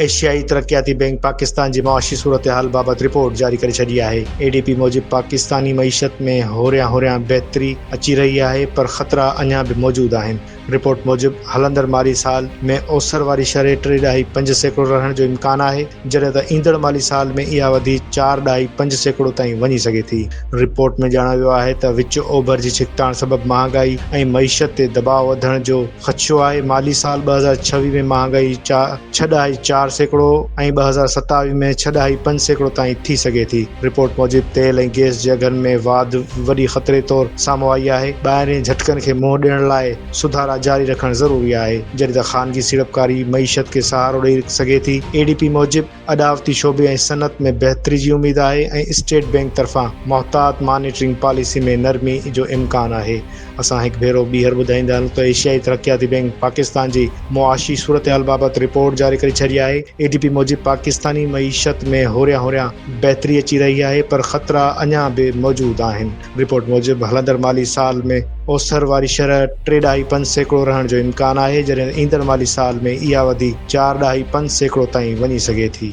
एशियाई तरक्याती बैंक पाकिस्तान जी मुआशी सूरत हाल बाबति रिपोर्ट जारी करे छॾी आहे। एडीपी मूजिबि पाकिस्तानी मईशत में होरियां बहितरी अची रही आहे, पर ख़तरा अञा बि मौजूदु आहिनि। रिपोर्ट मूजिबि हलंदड़ माली साल में ओसर वारी शरह 3.5% रहण जो इम्कान आहे, जॾहिं त ईंदड़ माली साल में इहा वधी 4.5% ताईं वञी सघे थी। रिपोर्ट में ॼाणायो वियो आहे त विच ओभर जी छिकताण सबबि महांगाई ऐं मईशत ते दबाव वधण जो ख़दशो आहे। माली साल 2026 में महांगाई 6.4% ऐं 2027 में 6.5% ताईं थी सघे थी। रिपोर्ट मूजिबि तेल ऐं गैस जे अघनि में वाधि वॾी ख़तरे तौरु साम्हूं आई आहे। ॿाहिरीं झटकनि खे मुंहुं ॾियण लाइ सुधारा जारी रखणु ज़रूरी आहे, जॾहिं त ख़ानगी सीड़पकारी मईशत खे सहारो ॾेई सघे थी। एडीपी मूजिबि अॾावती शोबे ऐं सनत में बहितरी जी उमेद आहे ऐं स्टेट बैंक तरफ़ां मुहतात मॉनिटरिंग पॉलिसी में नरमी जो इम्कान आहे। असां हिकु भेरो ॿीहर ॿुधाईंदा आहियूं त एशियाई तरक्याती बैंक पाकिस्तान जी मुआशी सूरत हाल बाबति रिपोर्ट जारी करे छॾी आहे। एडीपी मूजिबि पाकिस्तानी मईशत में होरियां बहितरी अची रही आहे, पर ख़तरा अञा बि मौजूदु आहिनि। रिपोर्ट मूजिबि हलंदड़ माली साल में ओसर वारी शरह 3.5% रहण जो इम्कान आहे, जॾहिं ईंदड़ माली साल में इहा वधी 4.5% ताईं वञी सघे थी।